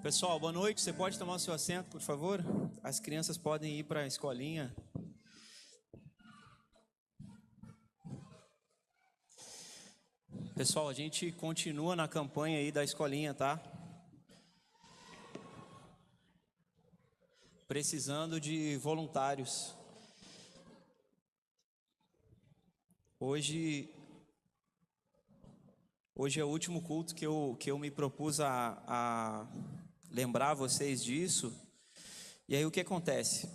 Pessoal, boa noite. Você pode tomar o seu assento, por favor? As crianças podem ir para a escolinha. Pessoal, a gente continua na campanha aí da escolinha, tá? Precisando de voluntários. Hoje é o último culto que eu me propus a lembrar vocês disso. E aí o que acontece?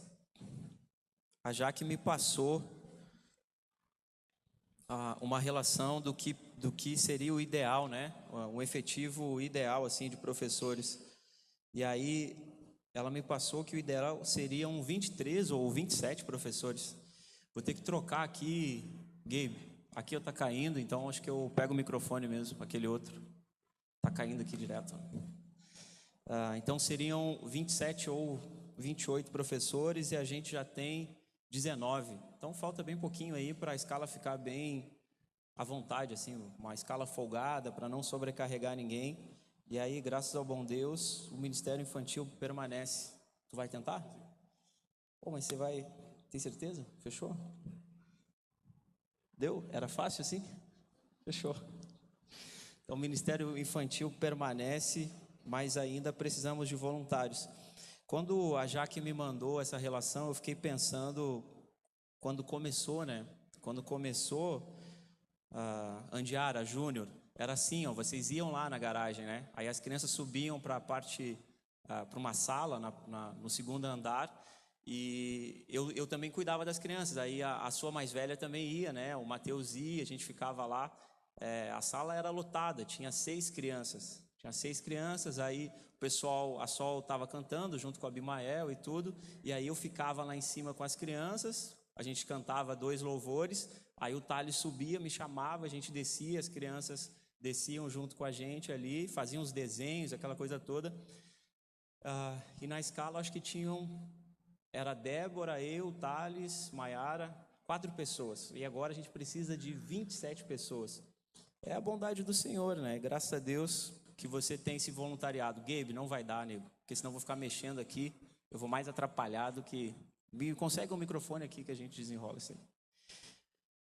A Jaque me passou uma relação do que seria o ideal, né? Um efetivo ideal assim de professores. E aí ela me passou que o ideal seriam 23 ou 27 professores. Vou ter que trocar aqui, Gabe. Aqui eu tá caindo, então acho que eu pego o microfone mesmo, aquele outro. Tá caindo aqui direto. Então seriam 27 ou 28 professores e a gente já tem 19. Então falta bem pouquinho aí para a escala ficar bem à vontade, assim, uma escala folgada para não sobrecarregar ninguém. E aí, graças ao bom Deus, o Ministério Infantil permanece. Tu vai tentar? Pô, mas você vai... Tem certeza? Fechou? Deu? Era fácil assim? Fechou. Então, o Ministério Infantil permanece, mas ainda precisamos de voluntários. Quando a Jaque me mandou essa relação, eu fiquei pensando, quando começou, né? Quando começou, Andiara, Júnior, era assim, ó, vocês iam lá na garagem, né? Aí as crianças subiam para a parte, para uma sala no segundo andar, e eu também cuidava das crianças. Aí a sua mais velha também ia, né? O Mateus ia, a gente ficava lá. A sala era lotada, tinha 6 crianças. Aí o pessoal, a Sol estava cantando junto com a Abimael e tudo, e aí eu ficava lá em cima com as crianças, a gente cantava 2 louvores, aí o Thales subia, me chamava, a gente descia, as crianças desciam junto com a gente ali, faziam os desenhos, aquela coisa toda. E na escala acho que era Débora, eu, Thales, Maiara, 4 pessoas, e agora a gente precisa de 27 pessoas. É a bondade do Senhor, né? Graças a Deus que você tem esse voluntariado. Gabe, não vai dar, nego, porque senão eu vou ficar mexendo aqui, eu vou mais atrapalhado que... Consegue um microfone aqui que a gente desenrola isso aí.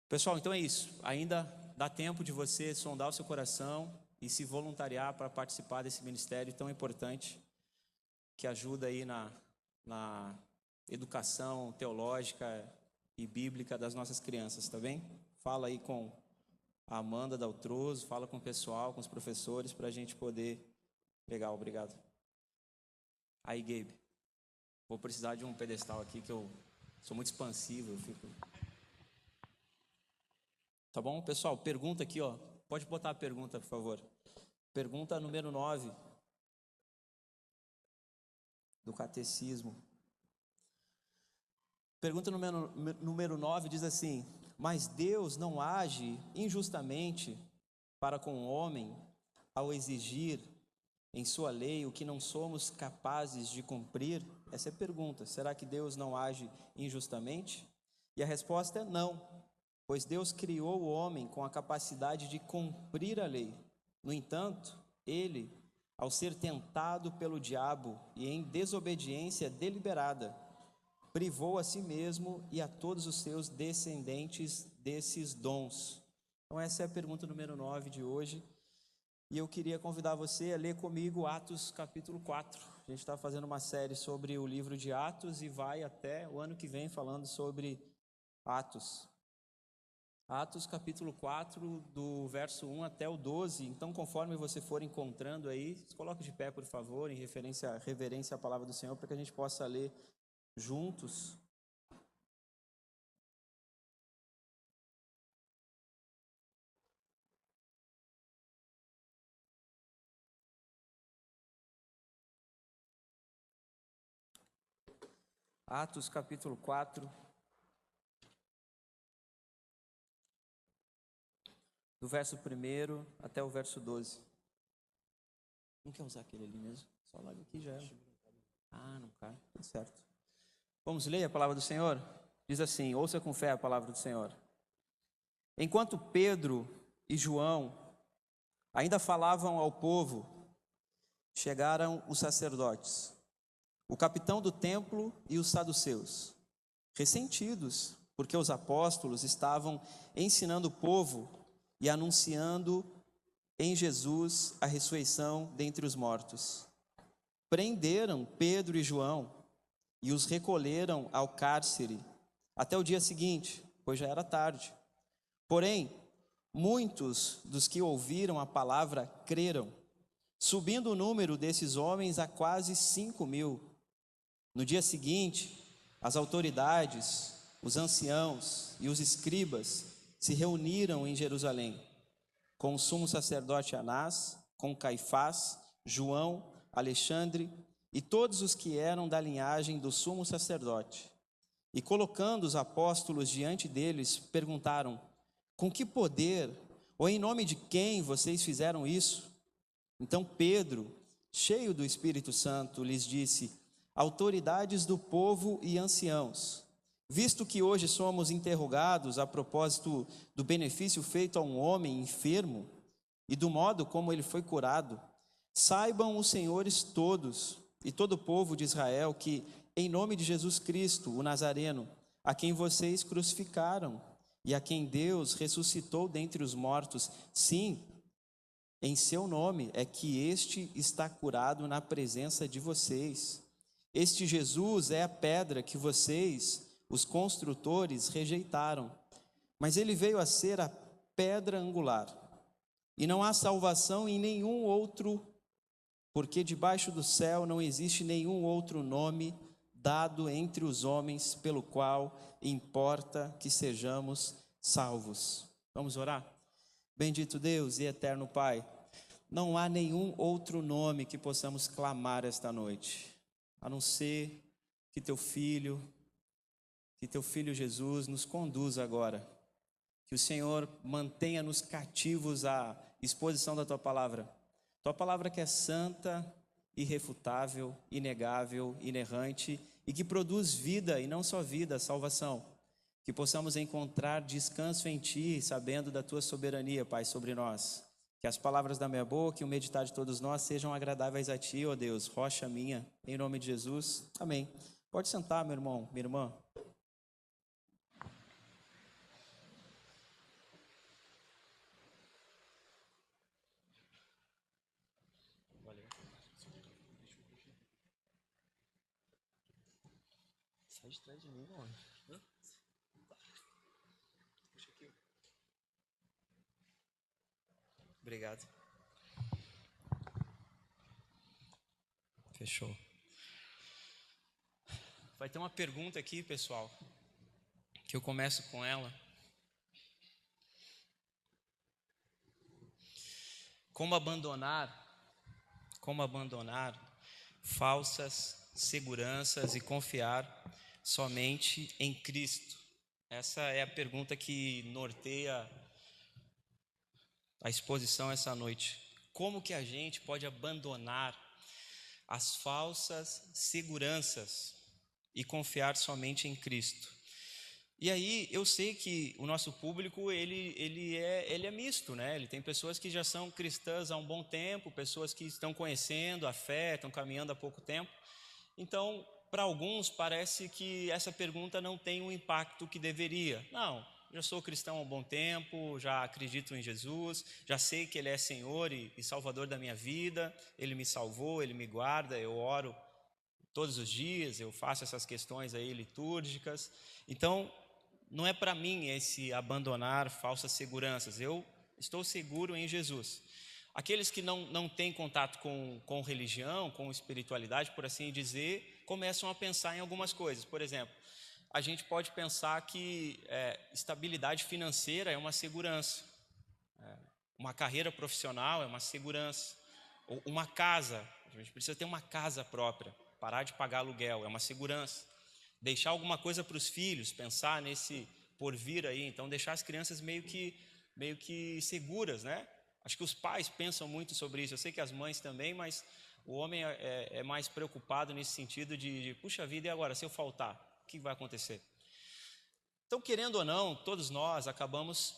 Pessoal, então é isso. Ainda dá tempo de você sondar o seu coração e se voluntariar para participar desse ministério tão importante que ajuda aí na educação teológica e bíblica das nossas crianças, tá bem? Fala aí com a Amanda Daltroso, fala com o pessoal, com os professores, para a gente poder... Legal, obrigado. Aí, Gabe, vou precisar de um pedestal aqui, que eu sou muito expansivo, eu fico... Tá bom? Pessoal, pergunta aqui, ó. Pode botar a pergunta, por favor. Pergunta número 9 do Catecismo. Pergunta número 9 diz assim: mas Deus não age injustamente para com o homem ao exigir em sua lei o que não somos capazes de cumprir? Essa é a pergunta. Será que Deus não age injustamente? E a resposta é não, pois Deus criou o homem com a capacidade de cumprir a lei. No entanto, ele, ao ser tentado pelo diabo e em desobediência deliberada, privou a si mesmo e a todos os seus descendentes desses dons. Então essa é a pergunta número 9 de hoje. E eu queria convidar você a ler comigo Atos capítulo 4. A gente está fazendo uma série sobre o livro de Atos e vai até o ano que vem falando sobre Atos. Atos capítulo 4, do verso 1 até o 12. Então, conforme você for encontrando aí, se coloque de pé, por favor, em reverência à palavra do Senhor, para que a gente possa ler juntos. Atos capítulo 4, do verso 1 até o verso 12. Não quer usar aquele ali mesmo? Só logo aqui já é. Não cai, tudo certo. Vamos ler a palavra do Senhor? Diz assim, ouça com fé a palavra do Senhor. Enquanto Pedro e João ainda falavam ao povo, chegaram os sacerdotes, o capitão do templo e os saduceus, ressentidos, porque os apóstolos estavam ensinando o povo e anunciando em Jesus a ressurreição dentre os mortos. Prenderam Pedro e João e os recolheram ao cárcere até o dia seguinte, pois já era tarde. Porém, muitos dos que ouviram a palavra creram, subindo o número desses homens a quase 5.000. No dia seguinte, as autoridades, os anciãos e os escribas se reuniram em Jerusalém, com o sumo sacerdote Anás, com Caifás, João, Alexandre e todos os que eram da linhagem do sumo sacerdote. E colocando os apóstolos diante deles, perguntaram: com que poder ou em nome de quem vocês fizeram isso? Então Pedro, cheio do Espírito Santo, lhes disse: autoridades do povo e anciãos, visto que hoje somos interrogados a propósito do benefício feito a um homem enfermo e do modo como ele foi curado, saibam os senhores todos e todo o povo de Israel que, em nome de Jesus Cristo, o Nazareno, a quem vocês crucificaram e a quem Deus ressuscitou dentre os mortos, sim, em seu nome é que este está curado na presença de vocês. Este Jesus é a pedra que vocês, os construtores, rejeitaram, mas ele veio a ser a pedra angular. E não há salvação em nenhum outro, porque debaixo do céu não existe nenhum outro nome dado entre os homens pelo qual importa que sejamos salvos. Vamos orar? Bendito Deus e eterno Pai, não há nenhum outro nome que possamos clamar esta noite, a não ser que Teu Filho Jesus nos conduza agora. Que o Senhor mantenha-nos cativos à exposição da Tua palavra. Tua palavra que é santa, irrefutável, inegável, inerrante e que produz vida e não só vida, salvação. Que possamos encontrar descanso em Ti, sabendo da Tua soberania, Pai, sobre nós. Que as palavras da minha boca e o meditar de todos nós sejam agradáveis a Ti, ó Deus, rocha minha, em nome de Jesus. Amém. Pode sentar, meu irmão, minha irmã. Valeu. Sai de trás de mim, mano. Puxa aqui. Obrigado. Fechou. Vai ter uma pergunta aqui, pessoal, que eu começo com ela. Como abandonar falsas seguranças e confiar somente em Cristo? Essa é a pergunta que norteia a exposição essa noite. Como que a gente pode abandonar as falsas seguranças e confiar somente em Cristo? E aí eu sei que o nosso público ele é misto, né? Ele tem pessoas que já são cristãs há um bom tempo, pessoas que estão conhecendo a fé, estão caminhando há pouco tempo. Então, para alguns parece que essa pergunta não tem o impacto que deveria. Não, já sou cristão há um bom tempo, já acredito em Jesus, já sei que Ele é Senhor e Salvador da minha vida, Ele me salvou, Ele me guarda, eu oro todos os dias, eu faço essas questões aí litúrgicas. Então, não é para mim esse abandonar falsas seguranças, eu estou seguro em Jesus. Aqueles que não têm contato com religião, com espiritualidade, por assim dizer, começam a pensar em algumas coisas. Por exemplo, a gente pode pensar que estabilidade financeira é uma segurança, uma carreira profissional é uma segurança, ou uma casa, a gente precisa ter uma casa própria, parar de pagar aluguel é uma segurança. Deixar alguma coisa para os filhos, pensar nesse porvir aí, então deixar as crianças meio que seguras, né? Acho que os pais pensam muito sobre isso, eu sei que as mães também, mas o homem é mais preocupado nesse sentido de puxa vida, e agora, se eu faltar, o que vai acontecer? Então, querendo ou não, todos nós acabamos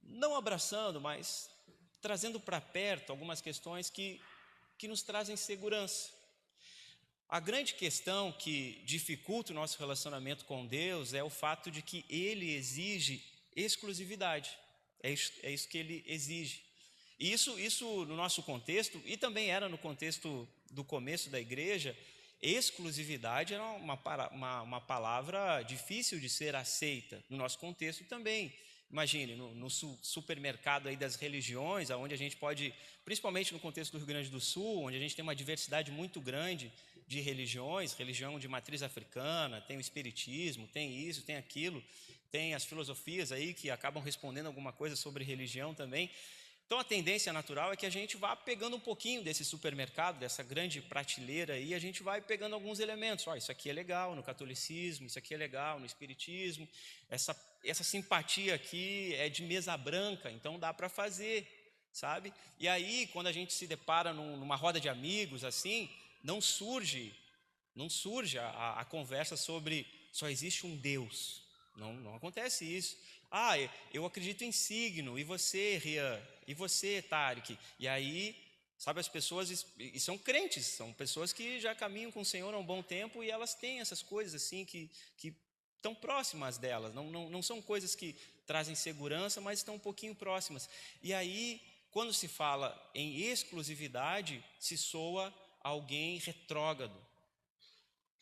não abraçando, mas trazendo para perto algumas questões que que nos trazem segurança. A grande questão que dificulta o nosso relacionamento com Deus é o fato de que Ele exige exclusividade. É isso que Ele exige. E isso no nosso contexto, e também era no contexto do começo da igreja, exclusividade era uma palavra difícil de ser aceita no nosso contexto também. Imagine, no supermercado aí das religiões, onde a gente pode, principalmente no contexto do Rio Grande do Sul, onde a gente tem uma diversidade muito grande de religiões, religião de matriz africana, tem o espiritismo, tem isso, tem aquilo, tem as filosofias aí que acabam respondendo alguma coisa sobre religião também. Então a tendência natural é que a gente vá pegando um pouquinho desse supermercado, dessa grande prateleira aí, a gente vai pegando alguns elementos. Isso aqui é legal no catolicismo, isso aqui é legal no espiritismo, essa simpatia aqui é de mesa branca, então dá para fazer, sabe? E aí, quando a gente se depara numa roda de amigos assim, não surge a conversa sobre só existe um Deus. Não acontece isso. Eu acredito em signo, e você, Rian? E você, Tarek? E aí, sabe, as pessoas, e são crentes, são pessoas que já caminham com o Senhor há um bom tempo, e elas têm essas coisas assim que estão próximas delas, não são coisas que trazem segurança, mas estão um pouquinho próximas. E aí, quando se fala em exclusividade, se soa alguém retrógrado,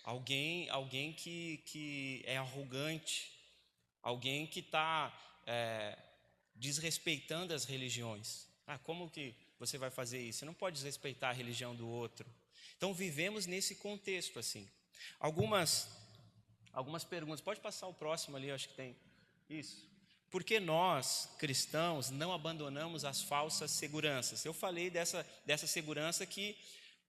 alguém que é arrogante, alguém que está desrespeitando as religiões. Como que você vai fazer isso? Você não pode desrespeitar a religião do outro. Então vivemos nesse contexto assim. Algumas perguntas. Pode passar o próximo ali, eu acho que tem. Isso. Por que nós, cristãos, não abandonamos as falsas seguranças? Eu falei dessa segurança que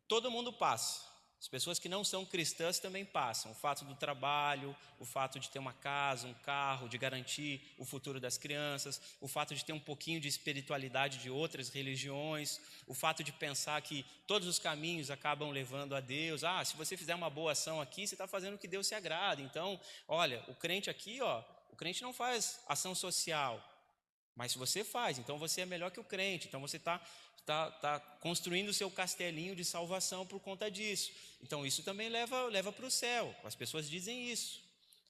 todo mundo passa. As pessoas que não são cristãs também passam. O fato do trabalho, o fato de ter uma casa, um carro, de garantir o futuro das crianças, o fato de ter um pouquinho de espiritualidade de outras religiões, o fato de pensar que todos os caminhos acabam levando a Deus. Se você fizer uma boa ação aqui, você está fazendo o que Deus se agrada. Então, olha, o crente aqui, o crente não faz ação social, mas se você faz, então você é melhor que o crente. Então você está construindo o seu castelinho de salvação por conta disso. Então isso também leva para o céu. As pessoas dizem isso,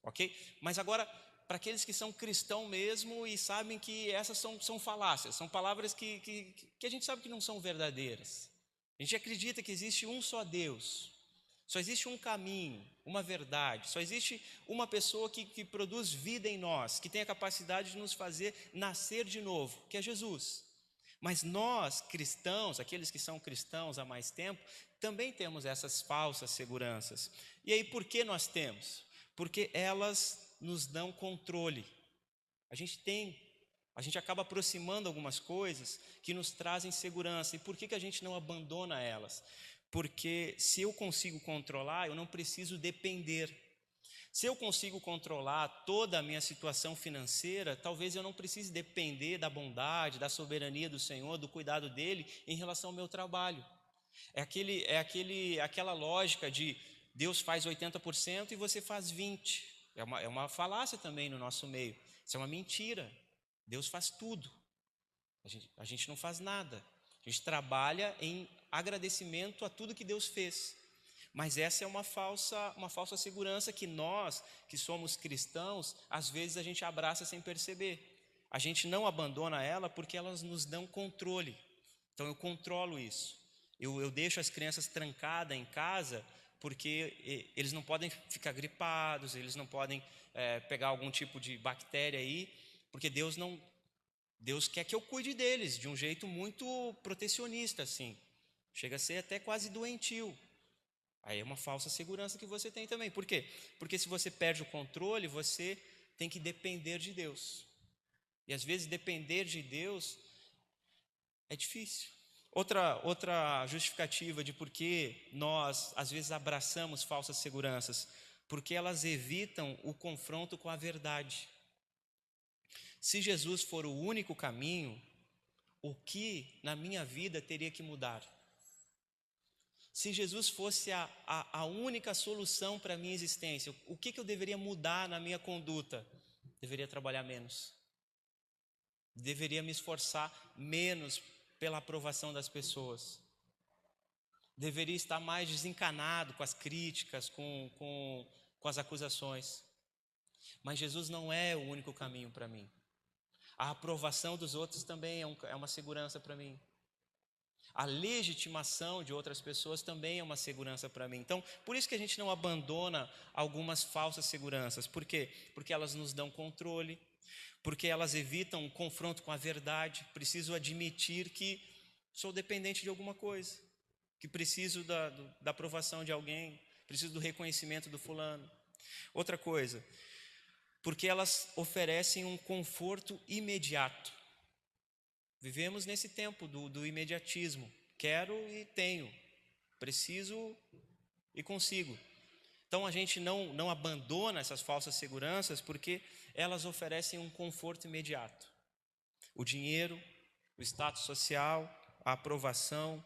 ok? Mas agora, para aqueles que são cristãos mesmo e sabem que essas são falácias, são palavras que a gente sabe que não são verdadeiras. A gente acredita que existe um só Deus, só existe um caminho, uma verdade, só existe uma pessoa que produz vida em nós, que tem a capacidade de nos fazer nascer de novo, que é Jesus. Mas nós, cristãos, aqueles que são cristãos há mais tempo, também temos essas falsas seguranças. E aí, por que nós temos? Porque elas nos dão controle. A gente acaba aproximando algumas coisas que nos trazem segurança. E por que a gente não abandona elas? Porque se eu consigo controlar, eu não preciso depender. Se eu consigo controlar toda a minha situação financeira, talvez eu não precise depender da bondade, da soberania do Senhor, do cuidado dele em relação ao meu trabalho. Aquela lógica de Deus faz 80% e você faz 20%. É uma falácia também no nosso meio. Isso é uma mentira. Deus faz tudo. A gente não faz nada. A gente trabalha em agradecimento a tudo que Deus fez. Mas essa é uma falsa segurança que nós, que somos cristãos, às vezes a gente abraça sem perceber. A gente não abandona ela porque elas nos dão controle. Então eu controlo isso. Eu deixo as crianças trancadas em casa porque eles não podem ficar gripados, eles não podem pegar algum tipo de bactéria aí, porque Deus quer que eu cuide deles de um jeito muito protecionista, assim. Chega a ser até quase doentio. Aí é uma falsa segurança que você tem também. Por quê? Porque se você perde o controle, você tem que depender de Deus. E às vezes depender de Deus é difícil. Outra justificativa de por que nós às vezes abraçamos falsas seguranças, porque elas evitam o confronto com a verdade. Se Jesus for o único caminho, o que na minha vida teria que mudar? Se Jesus fosse a única solução para a minha existência, o que eu deveria mudar na minha conduta? Deveria trabalhar menos. Deveria me esforçar menos pela aprovação das pessoas. deveria estar mais desencanado com as críticas, com as acusações. Mas Jesus não é o único caminho para mim. A aprovação dos outros também é uma segurança para mim. A legitimação de outras pessoas também é uma segurança para mim. Então, por isso que a gente não abandona algumas falsas seguranças. Por quê? Porque elas nos dão controle, porque elas evitam o confronto com a verdade. Preciso admitir que sou dependente de alguma coisa, que preciso da aprovação de alguém, preciso do reconhecimento do fulano. Outra coisa, porque elas oferecem um conforto imediato. Vivemos nesse tempo do imediatismo. Quero e tenho, preciso e consigo. Então a gente não abandona essas falsas seguranças porque elas oferecem um conforto imediato. O dinheiro, o status social, a aprovação,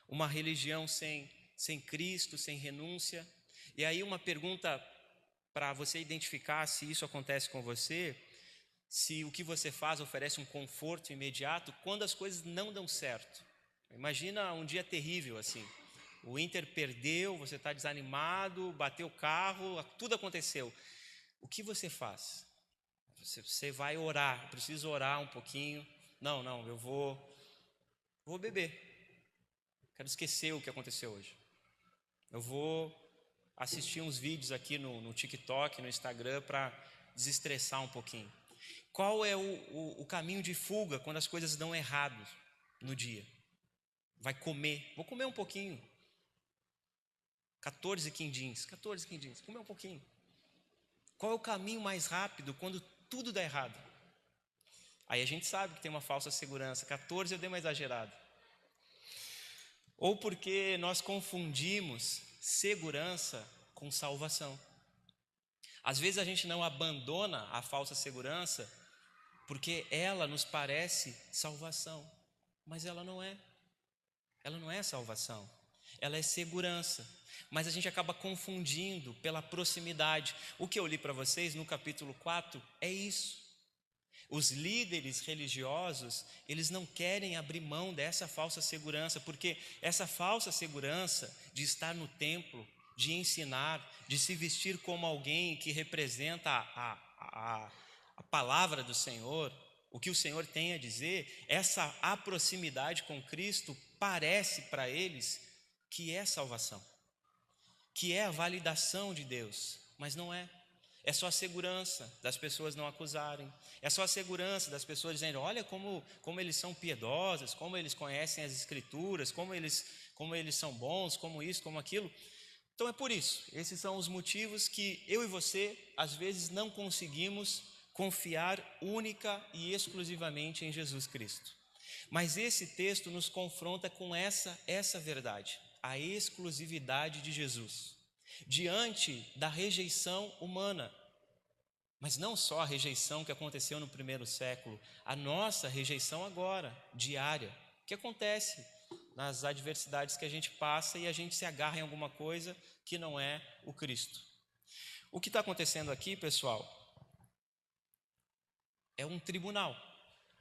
uma religião sem Cristo, sem renúncia. E aí uma pergunta para você identificar se isso acontece com você, se o que você faz oferece um conforto imediato quando as coisas não dão certo. Imagina um dia terrível assim. O Inter perdeu, você está desanimado, bateu o carro, tudo aconteceu. O que você faz? Você vai orar, preciso orar um pouquinho. Não, eu vou beber. Quero esquecer o que aconteceu hoje. Eu vou assistir uns vídeos aqui no TikTok, no Instagram, para desestressar um pouquinho. Qual é o caminho de fuga quando as coisas dão errado no dia? Vai comer. Vou comer um pouquinho. 14 quindins, comer um pouquinho. Qual é o caminho mais rápido quando tudo dá errado? Aí a gente sabe que tem uma falsa segurança. 14 eu dei uma exagerada. Ou porque nós confundimos segurança com salvação. Às vezes a gente não abandona a falsa segurança porque ela nos parece salvação, mas ela não é. Ela não é salvação, ela é segurança. Mas a gente acaba confundindo pela proximidade. O que eu li para vocês no capítulo 4 é isso. Os líderes religiosos, eles não querem abrir mão dessa falsa segurança, porque essa falsa segurança de estar no templo, de ensinar, de se vestir como alguém que representa a palavra do Senhor, o que o Senhor tem a dizer, essa proximidade com Cristo parece para eles que é salvação, que é a validação de Deus, mas não é. É só a segurança das pessoas não acusarem. É só a segurança das pessoas dizendo, olha como eles são piedosas, como eles conhecem as Escrituras, como eles são bons, como isso, como aquilo. Então é por isso, esses são os motivos que eu e você, às vezes, não conseguimos confiar única e exclusivamente em Jesus Cristo. Mas esse texto nos confronta com essa verdade, a exclusividade de Jesus. Diante da rejeição humana, mas não só a rejeição que aconteceu no primeiro século, a nossa rejeição agora, diária, que acontece nas adversidades que a gente passa e a gente se agarra em alguma coisa que não é o Cristo. O que está acontecendo aqui, pessoal, é um tribunal.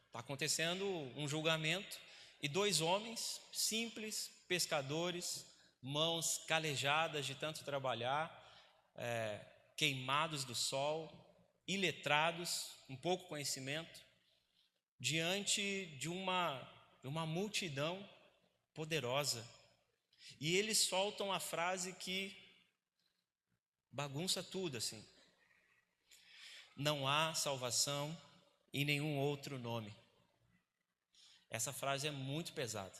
Está acontecendo um julgamento e 2 homens simples, pescadores, mãos calejadas de tanto trabalhar, queimados do sol, iletrados, com pouco conhecimento, diante de uma multidão poderosa. E eles soltam a frase que bagunça tudo assim: não há salvação em nenhum outro nome. Essa frase é muito pesada.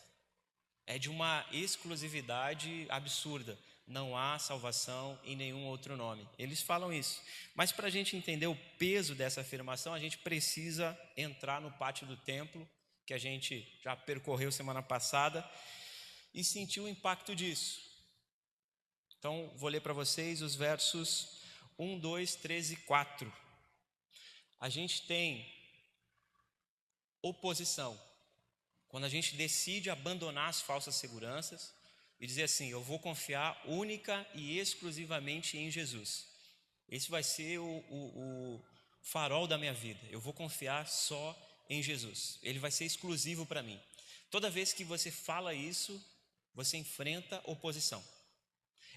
É de uma exclusividade absurda. Não há salvação em nenhum outro nome. Eles falam isso. Mas para a gente entender o peso dessa afirmação, a gente precisa entrar no pátio do templo, que a gente já percorreu semana passada, e sentir o impacto disso. Então, vou ler para vocês os versos 1, 2, 3 e 4. A gente tem oposição. Quando a gente decide abandonar as falsas seguranças e dizer assim, eu vou confiar única e exclusivamente em Jesus. Esse vai ser o farol da minha vida. Eu vou confiar só em Jesus. Ele vai ser exclusivo para mim. Toda vez que você fala isso, você enfrenta oposição.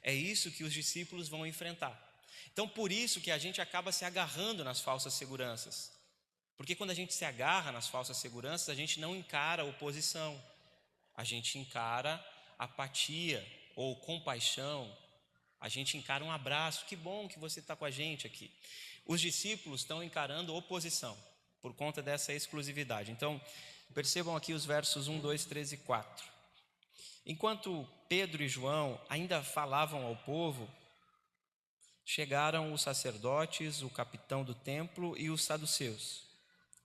É isso que os discípulos vão enfrentar. Então, por isso que a gente acaba se agarrando nas falsas seguranças. Porque quando a gente se agarra nas falsas seguranças, a gente não encara a oposição. A gente encara apatia ou compaixão. A gente encara um abraço. Que bom que você está com a gente aqui. Os discípulos estão encarando oposição por conta dessa exclusividade. Então, percebam aqui os versos 1, 2, 3 e 4. Enquanto Pedro e João ainda falavam ao povo, chegaram os sacerdotes, o capitão do templo e os saduceus,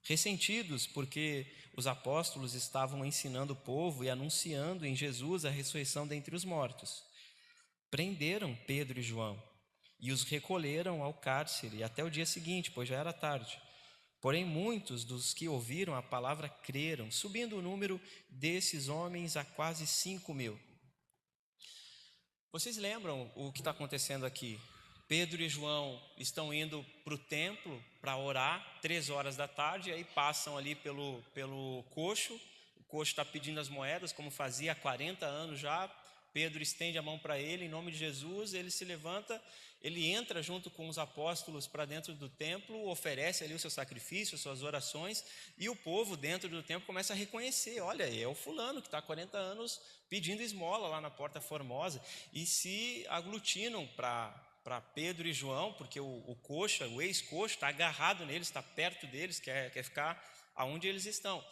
ressentidos porque os apóstolos estavam ensinando o povo e anunciando em Jesus a ressurreição dentre os mortos. Prenderam Pedro e João e os recolheram ao cárcere até o dia seguinte, pois já era tarde. Porém, muitos dos que ouviram a palavra creram, subindo o número desses homens a quase 5.000. Vocês lembram o que está acontecendo aqui? Pedro e João estão indo para o templo para orar, 3 horas da tarde, aí passam ali pelo coxo. O coxo está pedindo as moedas, como fazia há 40 anos já. Pedro estende a mão para ele, em nome de Jesus, ele se levanta, ele entra junto com os apóstolos para dentro do templo, oferece ali o seu sacrifício, as suas orações, e o povo dentro do templo começa a reconhecer, olha, é o fulano que está há 40 anos pedindo esmola lá na Porta Formosa, e se aglutinam para Pedro e João, porque o coxa, o ex-coxo, está agarrado neles, está perto deles, quer ficar aonde eles estão.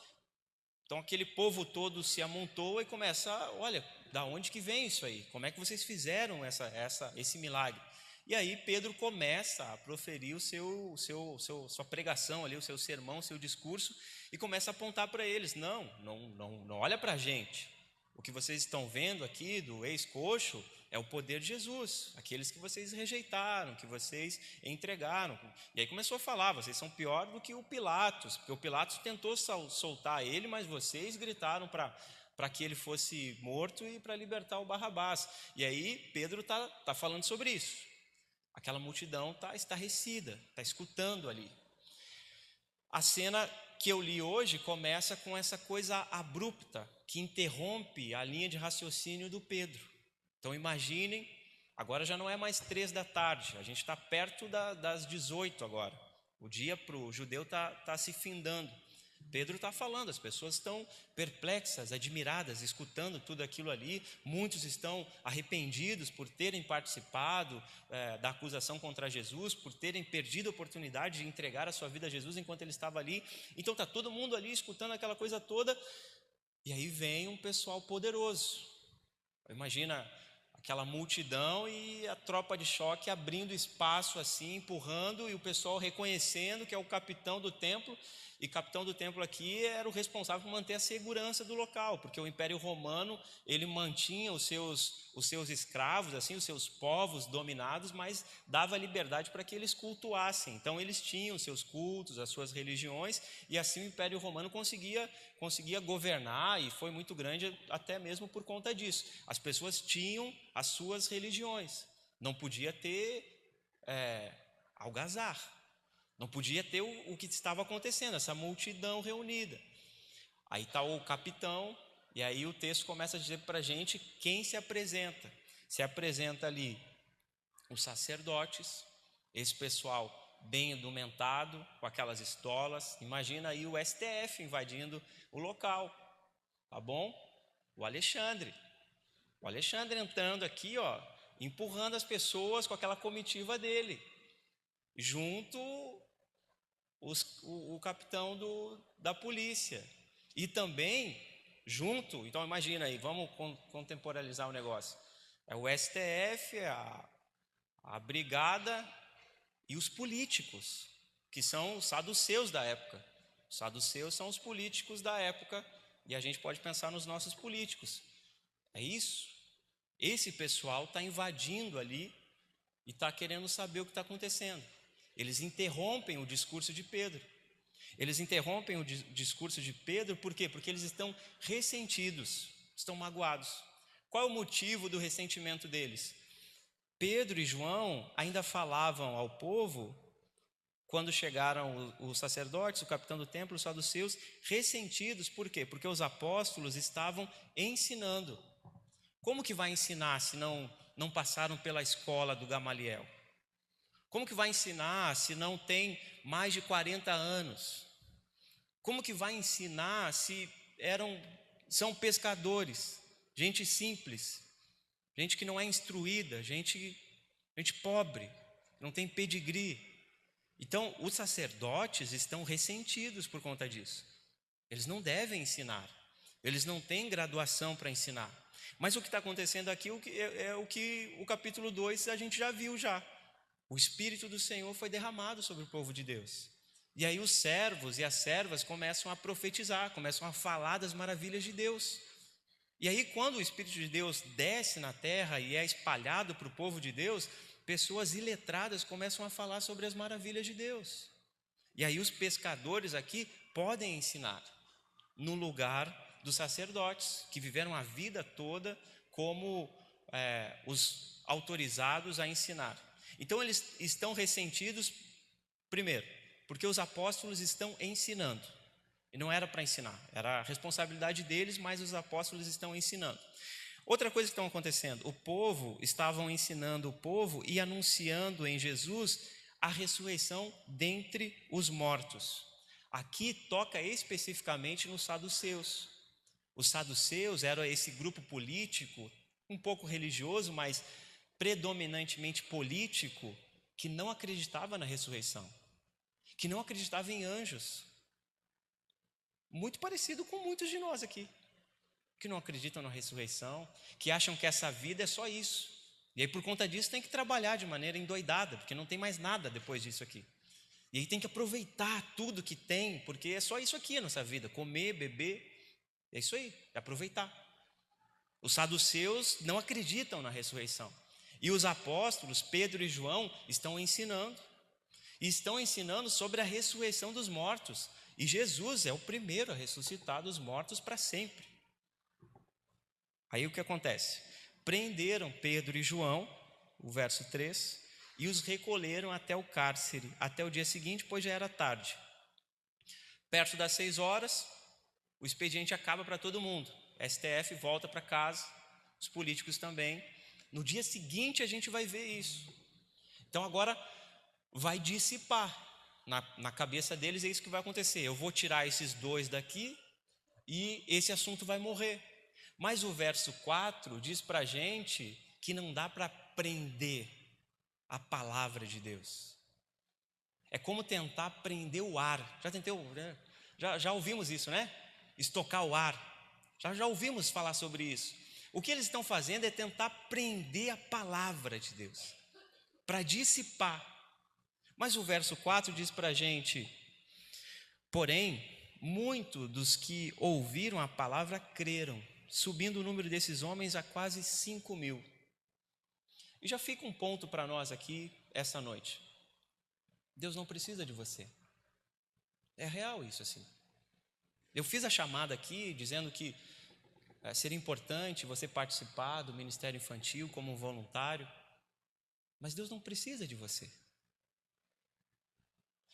Então aquele povo todo se amontoa e começa, olha, da onde que vem isso aí? Como é que vocês fizeram esse milagre? E aí Pedro começa a proferir sua pregação ali, o seu sermão, o seu discurso, e começa a apontar para eles, não olha para a gente. O que vocês estão vendo aqui do ex-coxo é o poder de Jesus, aqueles que vocês rejeitaram, que vocês entregaram. E aí começou a falar, vocês são pior do que o Pilatos, porque o Pilatos tentou soltar ele, mas vocês gritaram para que ele fosse morto e para libertar o Barrabás. E aí Pedro está falando sobre isso. Aquela multidão está estarrecida, está escutando ali. A cena que eu li hoje começa com essa coisa abrupta, que interrompe a linha de raciocínio do Pedro. Então imaginem, agora já não é mais 3 da tarde, a gente está perto das 18 agora. O dia para o judeu está se findando. Pedro está falando, as pessoas estão perplexas, admiradas, escutando tudo aquilo ali. Muitos estão arrependidos por terem participado da acusação contra Jesus, por terem perdido a oportunidade de entregar a sua vida a Jesus enquanto ele estava ali. Então está todo mundo ali escutando aquela coisa toda. E aí vem um pessoal poderoso. Imagina aquela multidão e a tropa de choque abrindo espaço assim, empurrando, e o pessoal reconhecendo que é o capitão do templo. E capitão do templo aqui era o responsável por manter a segurança do local, porque o Império Romano, ele mantinha os seus escravos, assim, os seus povos dominados, mas dava liberdade para que eles cultuassem. Então eles tinham os seus cultos, as suas religiões, e assim o Império Romano conseguia governar, e foi muito grande até mesmo por conta disso. As pessoas tinham as suas religiões, não podia ter algazarra. Não podia ter o que estava acontecendo, essa multidão reunida. Aí está o capitão, e aí o texto começa a dizer para a gente quem se apresenta. Se apresenta ali os sacerdotes, esse pessoal bem indumentado, com aquelas estolas. Imagina aí o STF invadindo o local, tá bom? O Alexandre entrando aqui, ó, empurrando as pessoas com aquela comitiva dele. Junto o capitão da polícia. E também junto, então imagina aí, vamos contemporalizar o negócio. É o STF, a brigada e os políticos, que são os saduceus da época. Os saduceus são os políticos da época, e a gente pode pensar nos nossos políticos. É isso? Esse pessoal está invadindo ali e está querendo saber o que está acontecendo. Eles interrompem o discurso de Pedro. Eles interrompem o discurso de Pedro por quê? Porque eles estão ressentidos, estão magoados. Qual é o motivo do ressentimento deles? Pedro e João ainda falavam ao povo quando chegaram os sacerdotes, o capitão do templo, os saduceus, ressentidos. Por quê? Porque os apóstolos estavam ensinando. Como que vai ensinar se não passaram pela escola do Gamaliel? Como que vai ensinar se não tem mais de 40 anos? Como que vai ensinar se são pescadores, gente simples, gente que não é instruída, gente pobre, não tem pedigree? Então, os sacerdotes estão ressentidos por conta disso. Eles não devem ensinar, eles não têm graduação para ensinar. Mas o que está acontecendo aqui é o que o capítulo 2 a gente já viu já. O Espírito do Senhor foi derramado sobre o povo de Deus. E aí os servos e as servas começam a profetizar, começam a falar das maravilhas de Deus. E aí quando o Espírito de Deus desce na terra e é espalhado para o povo de Deus, pessoas iletradas começam a falar sobre as maravilhas de Deus. E aí os pescadores aqui podem ensinar, no lugar dos sacerdotes, que viveram a vida toda como os autorizados a ensinar. Então eles estão ressentidos, primeiro, porque os apóstolos estão ensinando. E não era para ensinar, era a responsabilidade deles, mas os apóstolos estão ensinando. Outra coisa que está acontecendo, estavam ensinando o povo e anunciando em Jesus a ressurreição dentre os mortos. Aqui toca especificamente nos saduceus. Os saduceus eram esse grupo político, um pouco religioso, mas predominantemente político, que não acreditava na ressurreição, que não acreditava em anjos. Muito parecido com muitos de nós aqui, que não acreditam na ressurreição, que acham que essa vida é só isso. E aí por conta disso tem que trabalhar de maneira endoidada, porque não tem mais nada depois disso aqui. E aí tem que aproveitar tudo que tem, porque é só isso aqui a nossa vida, comer, beber, é isso aí, é aproveitar. Os saduceus não acreditam na ressurreição. E os apóstolos, Pedro e João, estão ensinando. E estão ensinando sobre a ressurreição dos mortos. E Jesus é o primeiro a ressuscitar dos mortos para sempre. Aí o que acontece? Prenderam Pedro e João, o verso 3, e os recolheram até o cárcere, até o dia seguinte, pois já era tarde. Perto das 6 horas, o expediente acaba para todo mundo. STF volta para casa, os políticos também. No dia seguinte a gente vai ver isso. Então agora vai dissipar na cabeça deles, é isso que vai acontecer. Eu vou tirar esses dois daqui e esse assunto vai morrer. Mas o verso 4 diz para a gente que não dá para prender a palavra de Deus. É como tentar prender o ar. Já ouvimos isso, né? Estocar o ar. Já ouvimos falar sobre isso. O que eles estão fazendo é tentar prender a palavra de Deus, para dissipar. Mas o verso 4 diz para a gente: porém, muitos dos que ouviram a palavra creram, subindo o número desses homens a quase 5.000. E já fica um ponto para nós aqui essa noite. Deus não precisa de você. É real isso assim. Eu fiz a chamada aqui dizendo que seria importante você participar do ministério infantil como um voluntário, mas Deus não precisa de você.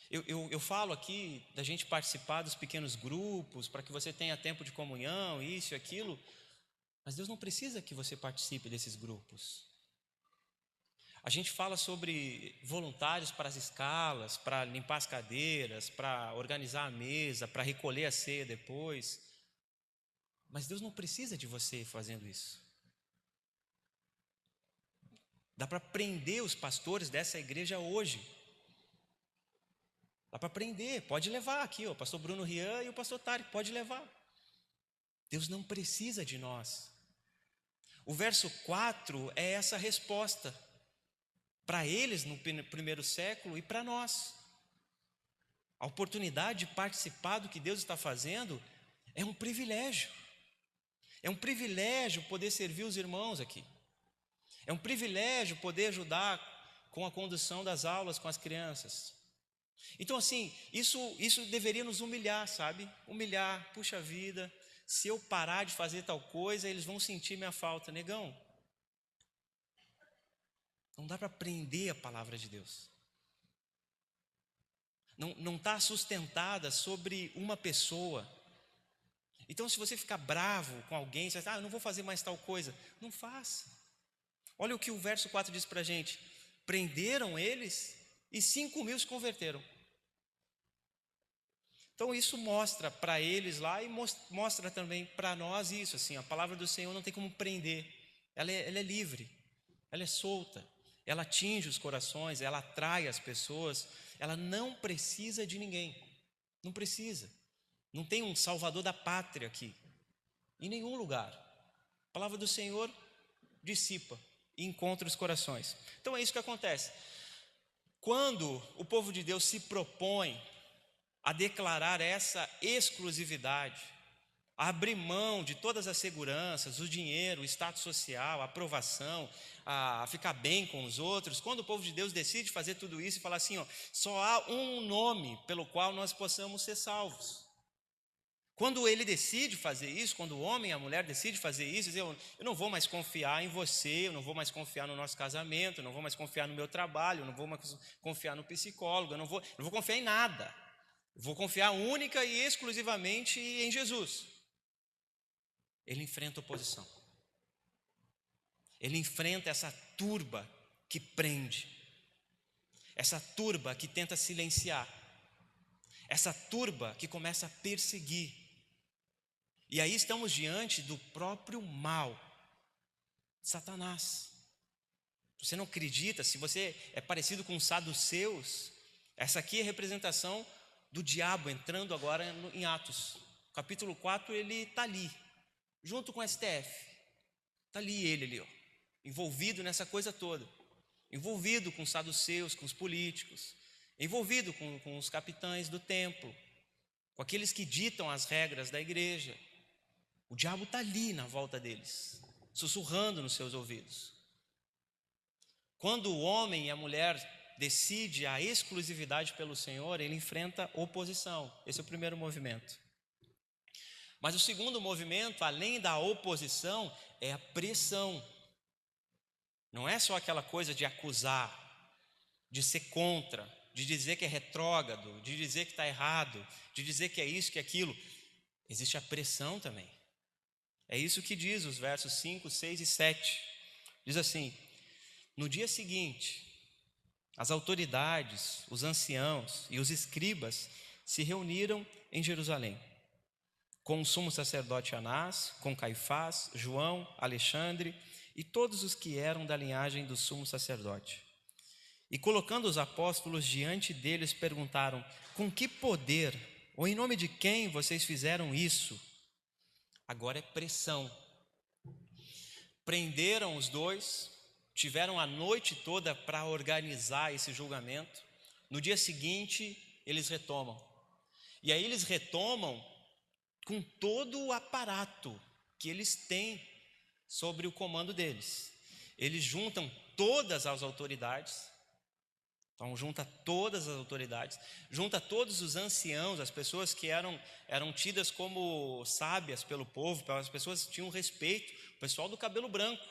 Eu falo aqui da gente participar dos pequenos grupos, para que você tenha tempo de comunhão, isso e aquilo, mas Deus não precisa que você participe desses grupos. A gente fala sobre voluntários para as escalas, para limpar as cadeiras, para organizar a mesa, para recolher a ceia depois, mas Deus não precisa de você fazendo isso. Dá para prender os pastores dessa igreja hoje. Dá para prender, pode levar aqui, o pastor Bruno Rian e o pastor Tarek, pode levar. Deus não precisa de nós. O verso 4 é essa resposta para eles no primeiro século e para nós. A oportunidade de participar do que Deus está fazendo é um privilégio. É um privilégio poder servir os irmãos aqui. É um privilégio poder ajudar com a condução das aulas com as crianças. Então assim, isso deveria nos humilhar, sabe? Humilhar, puxa vida, se eu parar de fazer tal coisa, eles vão sentir minha falta. Negão, não dá para prender a palavra de Deus. Não está sustentada sobre uma pessoa. Então, se você ficar bravo com alguém, você vai eu não vou fazer mais tal coisa. Não faça. Olha o que o verso 4 diz para a gente. Prenderam eles e 5.000 se converteram. Então, isso mostra para eles lá e mostra também para nós isso. Assim, a palavra do Senhor não tem como prender. Ela é livre, ela é solta. Ela atinge os corações, ela atrai as pessoas. Ela não precisa de ninguém. Não precisa. Não tem um salvador da pátria aqui. Em nenhum lugar. A palavra do Senhor dissipa e encontra os corações. Então é isso que acontece. Quando o povo de Deus se propõe a declarar essa exclusividade, a abrir mão de todas as seguranças, o dinheiro, o status social, a aprovação, a ficar bem com os outros, quando o povo de Deus decide fazer tudo isso e falar assim, só há um nome pelo qual nós possamos ser salvos. Quando ele decide fazer isso, quando o homem e a mulher decidem fazer isso, dizer, eu não vou mais confiar em você, eu não vou mais confiar no nosso casamento, eu não vou mais confiar no meu trabalho, eu não vou mais confiar no psicólogo, eu não vou confiar em nada. Eu vou confiar única e exclusivamente em Jesus. Ele enfrenta oposição. Ele enfrenta essa turba que prende, essa turba que tenta silenciar, essa turba que começa a perseguir. E aí estamos diante do próprio mal, Satanás. Você não acredita, se você é parecido com os saduceus, essa aqui é a representação do diabo entrando agora em Atos. Capítulo 4, ele está ali, junto com o STF. Está ali ele, envolvido nessa coisa toda. Envolvido com os saduceus, com os políticos. Envolvido com os capitães do templo. Com aqueles que ditam as regras da igreja. O diabo está ali na volta deles, sussurrando nos seus ouvidos. Quando o homem e a mulher decidem a exclusividade pelo Senhor, ele enfrenta oposição. Esse é o primeiro movimento. Mas o segundo movimento, além da oposição, é a pressão. Não é só aquela coisa de acusar, de ser contra, de dizer que é retrógrado, de dizer que está errado, de dizer que é isso, que é aquilo. Existe a pressão também. É isso que diz os versos 5, 6 e 7. Diz assim: no dia seguinte, as autoridades, os anciãos e os escribas se reuniram em Jerusalém, com o sumo sacerdote Anás, com Caifás, João, Alexandre e todos os que eram da linhagem do sumo sacerdote. E colocando os apóstolos diante deles, perguntaram: com que poder, ou em nome de quem vocês fizeram isso? Agora é pressão. Prenderam os dois, tiveram a noite toda para organizar esse julgamento. No dia seguinte, eles retomam. E aí eles retomam com todo o aparato que eles têm sobre o comando deles. Eles juntam todas as autoridades. Então junta todas as autoridades, junta todos os anciãos, as pessoas que eram tidas como sábias pelo povo, as pessoas que tinham respeito, o pessoal do cabelo branco.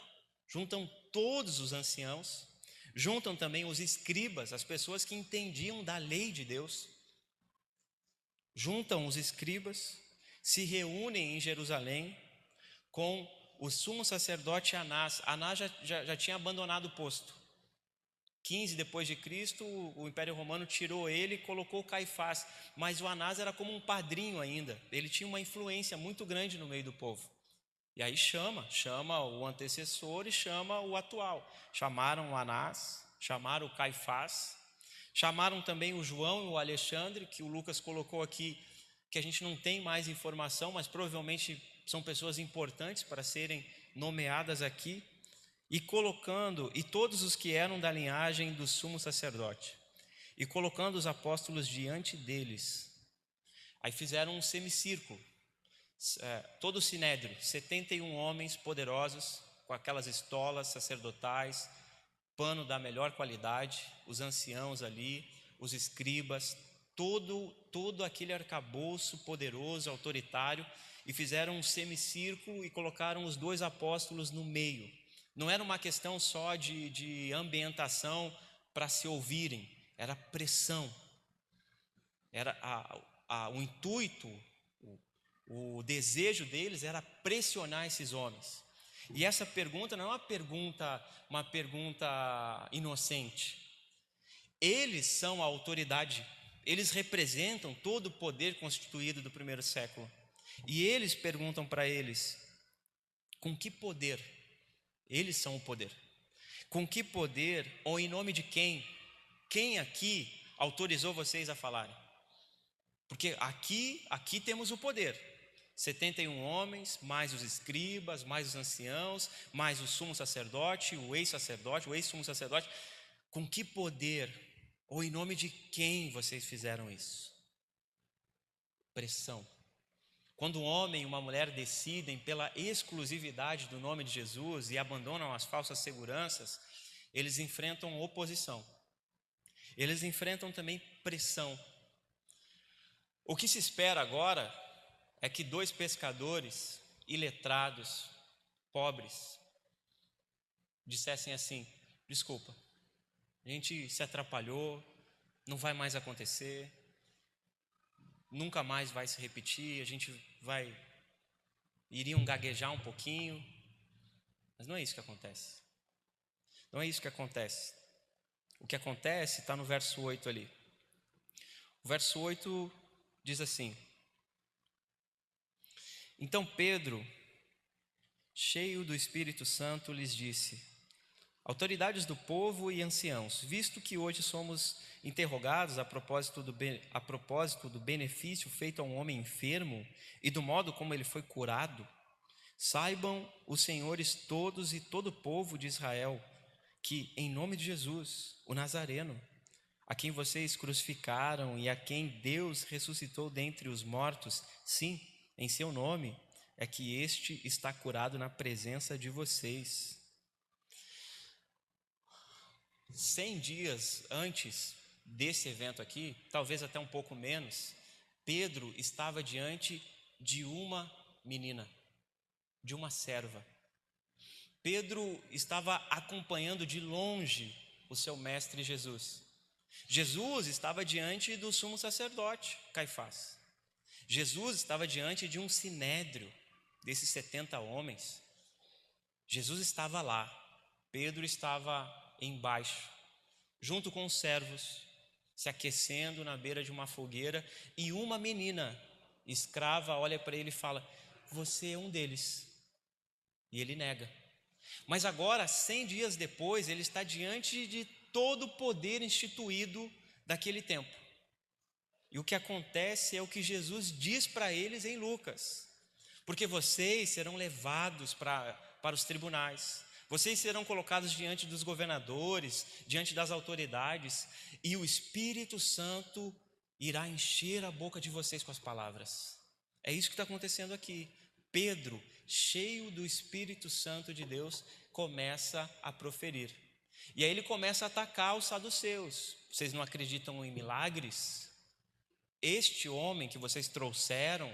Juntam todos os anciãos, juntam também os escribas, as pessoas que entendiam da lei de Deus. Juntam os escribas, se reúnem em Jerusalém com o sumo sacerdote Anás. Anás já tinha abandonado o posto. 15 depois de Cristo, o Império Romano tirou ele e colocou Caifás, mas o Anás era como um padrinho ainda, ele tinha uma influência muito grande no meio do povo. E aí chama o antecessor e chama o atual. Chamaram o Anás, chamaram o Caifás, chamaram também o João e o Alexandre, que o Lucas colocou aqui, que a gente não tem mais informação, mas provavelmente são pessoas importantes para serem nomeadas aqui. E todos os que eram da linhagem do sumo sacerdote, e colocando os apóstolos diante deles, aí fizeram um semicírculo, todo o sinédrio, 71 homens poderosos, com aquelas estolas sacerdotais, pano da melhor qualidade, os anciãos ali, os escribas, todo aquele arcabouço poderoso, autoritário, e fizeram um semicírculo e colocaram os dois apóstolos no meio. Não era uma questão só de ambientação para se ouvirem, era pressão. Era o intuito, O desejo deles era pressionar esses homens. E essa pergunta não é uma pergunta inocente. Eles são a autoridade, eles representam todo o poder constituído do primeiro século. E eles perguntam para eles, com que poder? Eles são o poder. Com que poder ou em nome de quem? Quem aqui autorizou vocês a falarem? Porque aqui temos o poder. 71 homens, mais os escribas, mais os anciãos, mais o sumo sacerdote, o ex-sumo sacerdote. Com que poder ou em nome de quem vocês fizeram isso? Pressão. Quando um homem e uma mulher decidem pela exclusividade do nome de Jesus e abandonam as falsas seguranças, eles enfrentam oposição. Eles enfrentam também pressão. O que se espera agora é que 2 pescadores iletrados, pobres, dissessem assim: desculpa, a gente se atrapalhou, não vai mais acontecer, nunca mais vai se repetir, a gente iriam gaguejar um pouquinho, mas não é isso que acontece. Não é isso que acontece. O que acontece está no verso 8 ali. O verso 8 diz assim: então Pedro, cheio do Espírito Santo, lhes disse: autoridades do povo e anciãos, visto que hoje somos interrogados a propósito do benefício feito a um homem enfermo e do modo como ele foi curado, saibam os senhores todos e todo o povo de Israel que, em nome de Jesus, o Nazareno, a quem vocês crucificaram e a quem Deus ressuscitou dentre os mortos, sim, em seu nome, é que este está curado na presença de vocês. 100 dias antes desse evento aqui, talvez até um pouco menos, Pedro estava diante de uma menina, de uma serva. Pedro estava acompanhando de longe o seu mestre Jesus. Jesus estava diante do sumo sacerdote, Caifás. Jesus estava diante de um sinédrio, desses 70 homens. Jesus estava lá, Pedro estava embaixo, junto com os servos, se aquecendo na beira de uma fogueira, e uma menina escrava olha para ele e fala: você é um deles. E ele nega. Mas agora, 100 dias depois, ele está diante de todo o poder instituído daquele tempo. E o que acontece é o que Jesus diz para eles em Lucas: porque vocês serão levados para os tribunais, vocês serão colocados diante dos governadores, diante das autoridades, e o Espírito Santo irá encher a boca de vocês com as palavras. É isso que está acontecendo aqui. Pedro, cheio do Espírito Santo de Deus, começa a proferir. E aí ele começa a atacar os saduceus. Vocês não acreditam em milagres? Este homem que vocês trouxeram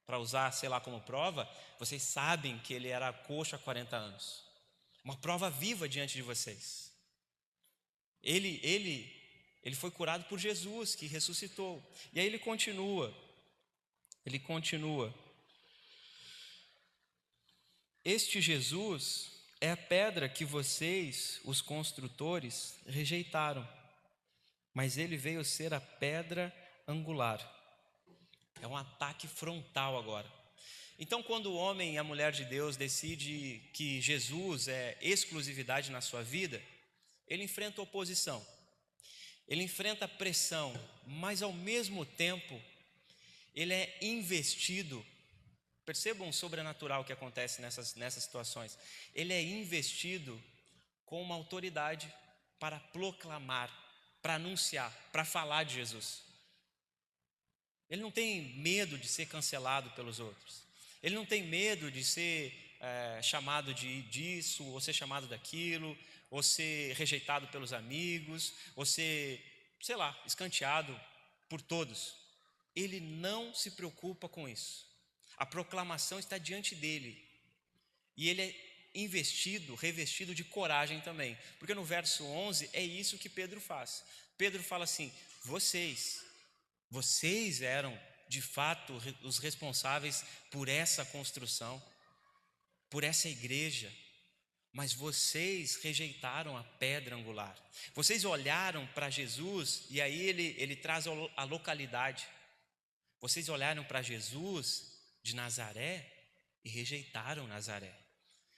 para usar, sei lá, como prova, vocês sabem que ele era coxo há 40 anos. Uma prova viva diante de vocês. Ele foi curado por Jesus, que ressuscitou. E aí ele continua. Este Jesus é a pedra que vocês, os construtores, rejeitaram, mas ele veio ser a pedra angular. É um ataque frontal agora. Então, quando o homem e a mulher de Deus decidem que Jesus é exclusividade na sua vida, ele enfrenta oposição, ele enfrenta pressão, mas ao mesmo tempo ele é investido. Percebam o sobrenatural que acontece nessas situações. Ele é investido com uma autoridade para proclamar, para anunciar, para falar de Jesus. Ele não tem medo de ser cancelado pelos outros. Ele não tem medo de ser chamado disso, ou ser chamado daquilo, ou ser rejeitado pelos amigos, ou ser, sei lá, escanteado por todos. Ele não se preocupa com isso. A proclamação está diante dele. E ele é revestido de coragem também. Porque no verso 11 é isso que Pedro faz. Pedro fala assim: vocês eram de fato, os responsáveis por essa construção, por essa igreja, mas vocês rejeitaram a pedra angular. Vocês olharam para Jesus e aí ele traz a localidade. Vocês olharam para Jesus de Nazaré e rejeitaram Nazaré.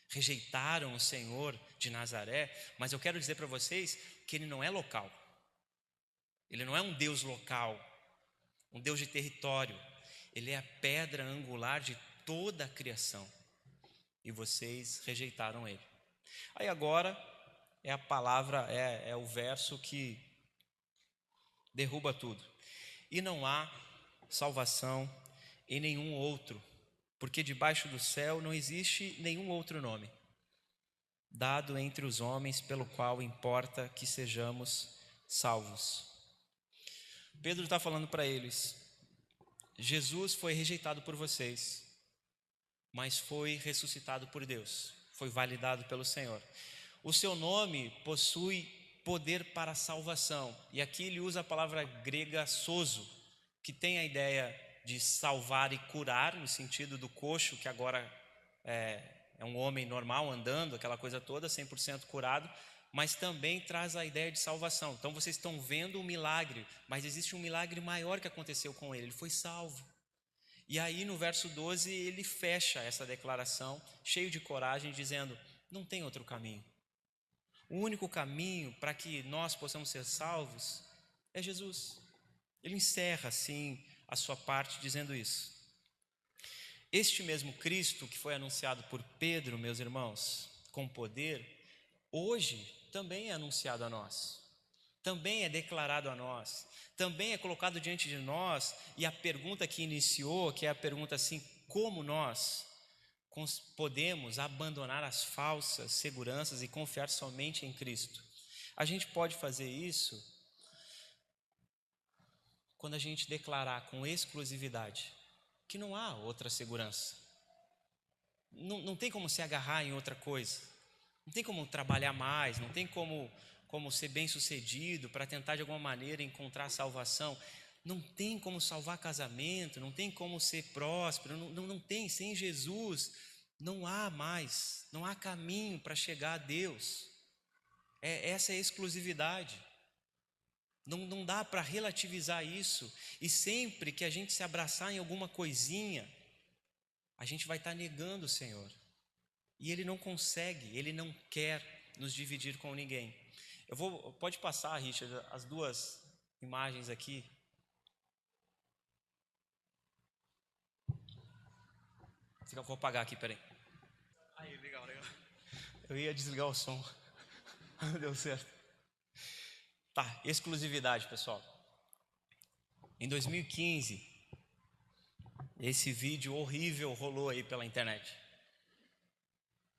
Rejeitaram o Senhor de Nazaré, mas eu quero dizer para vocês que ele não é local. Ele não é um Deus local, um Deus de território. Ele é a pedra angular de toda a criação. E vocês rejeitaram ele. Aí agora é a palavra, é o verso que derruba tudo. E não há salvação em nenhum outro, porque debaixo do céu não existe nenhum outro nome dado entre os homens pelo qual importa que sejamos salvos. Pedro está falando para eles: Jesus foi rejeitado por vocês, mas foi ressuscitado por Deus, foi validado pelo Senhor. O seu nome possui poder para a salvação, e aqui ele usa a palavra grega sozo, que tem a ideia de salvar e curar, no sentido do coxo, que agora é um homem normal andando, aquela coisa toda, 100% curado, mas também traz a ideia de salvação. Então vocês estão vendo um milagre, mas existe um milagre maior que aconteceu com ele foi salvo. E aí no verso 12 ele fecha essa declaração, cheio de coragem, dizendo: não tem outro caminho. O único caminho para que nós possamos ser salvos é Jesus. Ele encerra assim a sua parte dizendo isso. Este mesmo Cristo que foi anunciado por Pedro, meus irmãos, com poder, hoje também é anunciado a nós, também é declarado a nós, também é colocado diante de nós. E a pergunta que iniciou, que é a pergunta assim: como nós podemos abandonar as falsas seguranças e confiar somente em Cristo? A gente pode fazer isso quando a gente declarar com exclusividade que não há outra segurança. Não tem como se agarrar em outra coisa. Não tem como trabalhar mais, não tem como ser bem-sucedido para tentar de alguma maneira encontrar salvação. Não tem como salvar casamento, não tem como ser próspero, não tem. Sem Jesus não há mais, não há caminho para chegar a Deus. Essa é a exclusividade. Não dá para relativizar isso. E sempre que a gente se abraçar em alguma coisinha, a gente vai estar negando o Senhor. E Ele não consegue, Ele não quer nos dividir com ninguém. Pode passar, Richard, as duas imagens aqui. Vou apagar aqui, peraí. Aí, legal. Eu ia desligar o som. Não deu certo. Tá, exclusividade, pessoal. Em 2015, esse vídeo horrível rolou aí pela internet.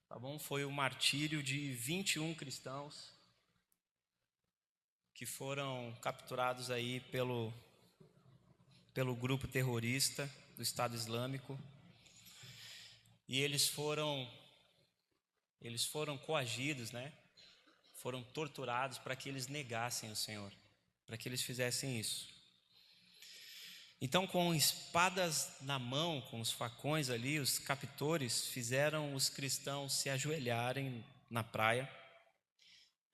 Tá bom? Foi o martírio de 21 cristãos que foram capturados aí pelo grupo terrorista do Estado Islâmico. E eles foram coagidos, né? Foram torturados para que eles negassem o Senhor, para que eles fizessem isso. Então, com espadas na mão, com os facões ali, os captores fizeram os cristãos se ajoelharem na praia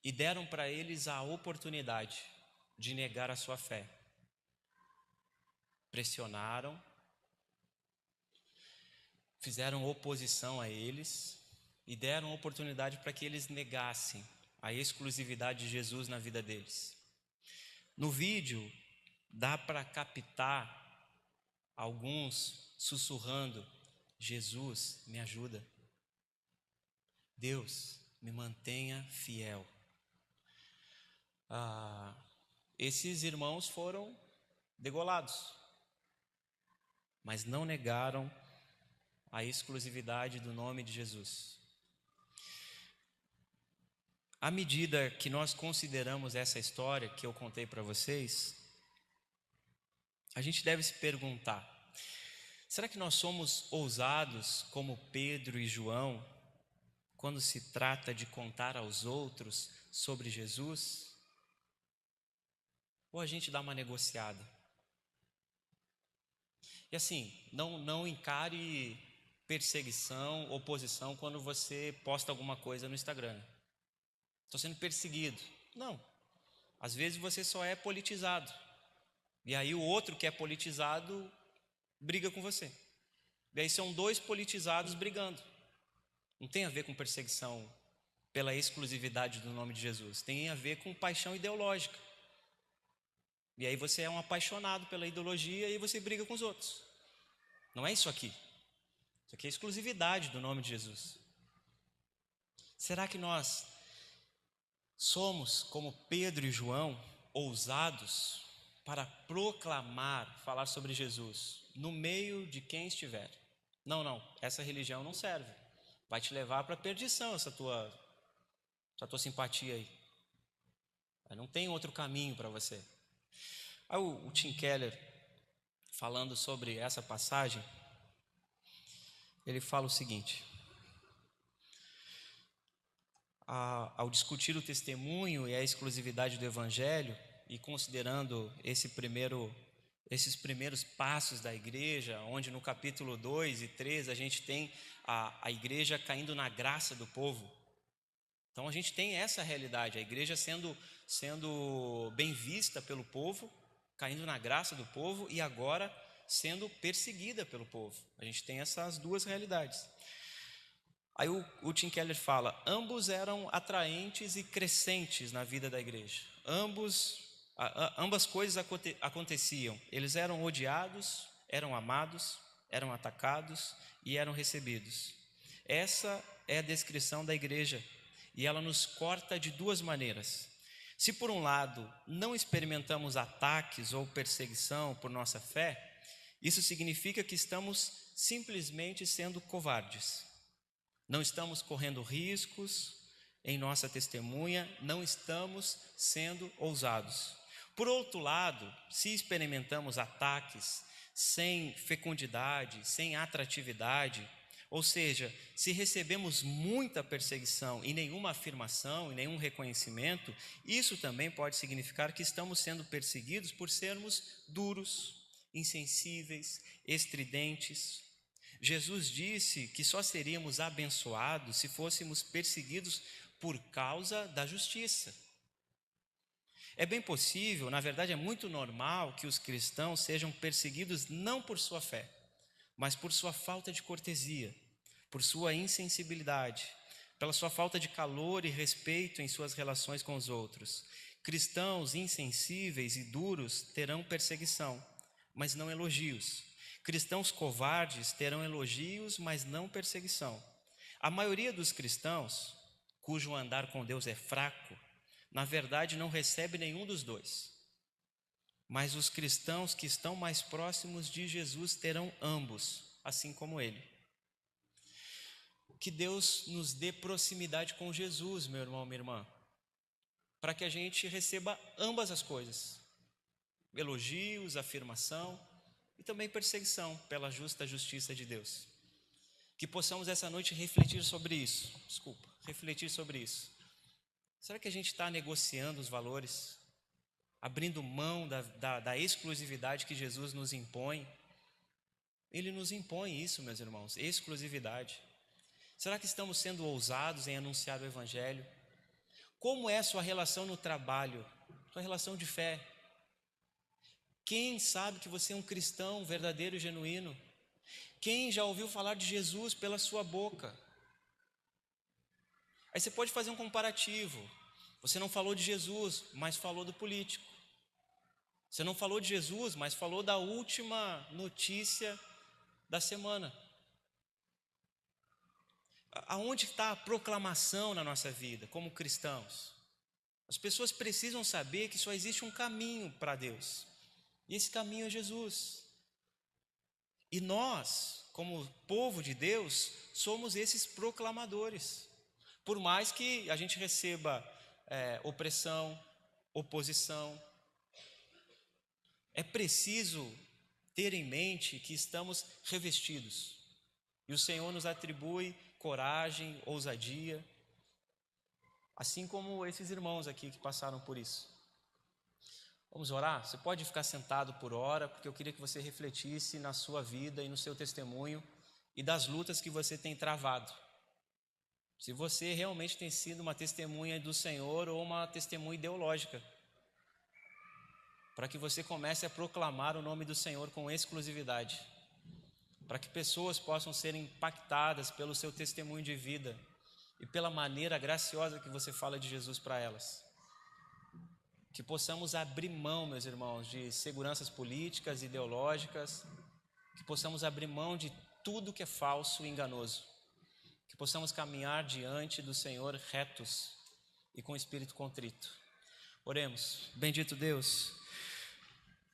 e deram para eles a oportunidade de negar a sua fé. Pressionaram, fizeram oposição a eles e deram oportunidade para que eles negassem a exclusividade de Jesus na vida deles. No vídeo, dá para captar alguns sussurrando: Jesus, me ajuda. Deus, me mantenha fiel. Esses irmãos foram degolados, mas não negaram a exclusividade do nome de Jesus. À medida que nós consideramos essa história que eu contei para vocês, a gente deve se perguntar: será que nós somos ousados como Pedro e João quando se trata de contar aos outros sobre Jesus? Ou a gente dá uma negociada? E assim, não encare perseguição, oposição quando você posta alguma coisa no Instagram. Estou sendo perseguido. Não. Às vezes você só é politizado. E aí o outro que é politizado briga com você. E aí são dois politizados brigando. Não tem a ver com perseguição pela exclusividade do nome de Jesus. Tem a ver com paixão ideológica. E aí você é um apaixonado pela ideologia e você briga com os outros. Não é isso aqui. Isso aqui é exclusividade do nome de Jesus. Será que nós somos, como Pedro e João, ousados para proclamar, falar sobre Jesus no meio de quem estiver? Não, essa religião não serve. Vai te levar para a perdição essa tua simpatia aí. Não tem outro caminho para você. Aí o Tim Keller, falando sobre essa passagem, ele fala o seguinte: ao discutir o testemunho e a exclusividade do Evangelho, e considerando esses primeiros passos da igreja, onde no capítulo 2 e 3 a gente tem a igreja caindo na graça do povo. Então a gente tem essa realidade, a igreja sendo bem vista pelo povo, caindo na graça do povo e agora sendo perseguida pelo povo. A gente tem essas duas realidades. Aí o Tim Keller fala: ambos eram atraentes e crescentes na vida da igreja. Ambas coisas aconteciam. Eles eram odiados, eram amados, eram atacados e eram recebidos. Essa é a descrição da igreja e ela nos corta de duas maneiras. Se por um lado não experimentamos ataques ou perseguição por nossa fé, isso significa que estamos simplesmente sendo covardes. Não estamos correndo riscos em nossa testemunha, não estamos sendo ousados. Por outro lado, se experimentamos ataques sem fecundidade, sem atratividade, ou seja, se recebemos muita perseguição e nenhuma afirmação e nenhum reconhecimento, isso também pode significar que estamos sendo perseguidos por sermos duros, insensíveis, estridentes. Jesus disse que só seríamos abençoados se fôssemos perseguidos por causa da justiça. É bem possível, na verdade é muito normal que os cristãos sejam perseguidos não por sua fé, mas por sua falta de cortesia, por sua insensibilidade, pela sua falta de calor e respeito em suas relações com os outros. Cristãos insensíveis e duros terão perseguição, mas não elogios. Cristãos covardes terão elogios, mas não perseguição. A maioria dos cristãos, cujo andar com Deus é fraco, na verdade não recebe nenhum dos dois. Mas os cristãos que estão mais próximos de Jesus terão ambos, assim como ele. Que Deus nos dê proximidade com Jesus, meu irmão, minha irmã, para que a gente receba ambas as coisas: elogios, afirmação e também perseguição pela justa justiça de Deus. Que possamos essa noite refletir sobre isso. Refletir sobre isso. Será que a gente está negociando os valores, abrindo mão da exclusividade que Jesus nos impõe? Ele nos impõe isso, meus irmãos, exclusividade. Será que estamos sendo ousados em anunciar o Evangelho? Como é a sua relação no trabalho, sua relação de fé? Quem sabe que você é um cristão verdadeiro e genuíno? Quem já ouviu falar de Jesus pela sua boca? Aí você pode fazer um comparativo. Você não falou de Jesus, mas falou do político. Você não falou de Jesus, mas falou da última notícia da semana. Aonde está a proclamação na nossa vida, como cristãos? As pessoas precisam saber que só existe um caminho para Deus. E esse caminho é Jesus. E nós, como povo de Deus, somos esses proclamadores. Por mais que a gente receba opressão, oposição, é preciso ter em mente que estamos revestidos. E o Senhor nos atribui coragem, ousadia, assim como esses irmãos aqui que passaram por isso. Vamos orar? Você pode ficar sentado por hora, porque eu queria que você refletisse na sua vida e no seu testemunho e das lutas que você tem travado. Se você realmente tem sido uma testemunha do Senhor ou uma testemunha ideológica, para que você comece a proclamar o nome do Senhor com exclusividade, para que pessoas possam ser impactadas pelo seu testemunho de vida e pela maneira graciosa que você fala de Jesus para elas. Que possamos abrir mão, meus irmãos, de seguranças políticas, ideológicas, que possamos abrir mão de tudo que é falso e enganoso, que possamos caminhar diante do Senhor retos e com espírito contrito. Oremos. Bendito Deus,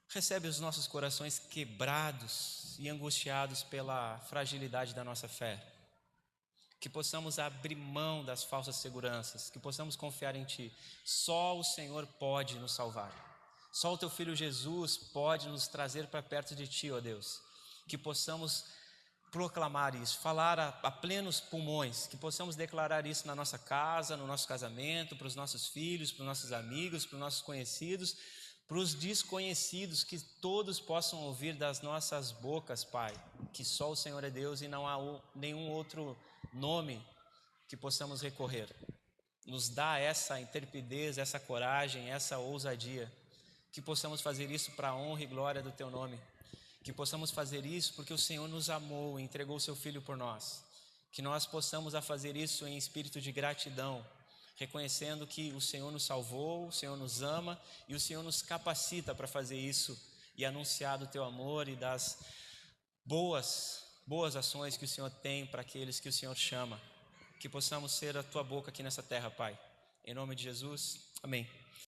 recebe os nossos corações quebrados e angustiados pela fragilidade da nossa fé. Que possamos abrir mão das falsas seguranças, que possamos confiar em Ti. Só o Senhor pode nos salvar. Só o Teu Filho Jesus pode nos trazer para perto de Ti, ó Deus. Que possamos proclamar isso, falar a plenos pulmões, que possamos declarar isso na nossa casa, no nosso casamento, para os nossos filhos, para os nossos amigos, para os nossos conhecidos, para os desconhecidos, que todos possam ouvir das nossas bocas, Pai, que só o Senhor é Deus e não há nenhum outro nome que possamos recorrer. Nos dá essa intrepidez, essa coragem, essa ousadia, que possamos fazer isso para a honra e glória do Teu nome, que possamos fazer isso porque o Senhor nos amou e entregou o Seu Filho por nós, que nós possamos a fazer isso em espírito de gratidão, reconhecendo que o Senhor nos salvou, o Senhor nos ama e o Senhor nos capacita para fazer isso e anunciar do Teu amor e das boas ações que o Senhor tem para aqueles que o Senhor chama. Que possamos ser a Tua boca aqui nessa terra, Pai. Em nome de Jesus, amém.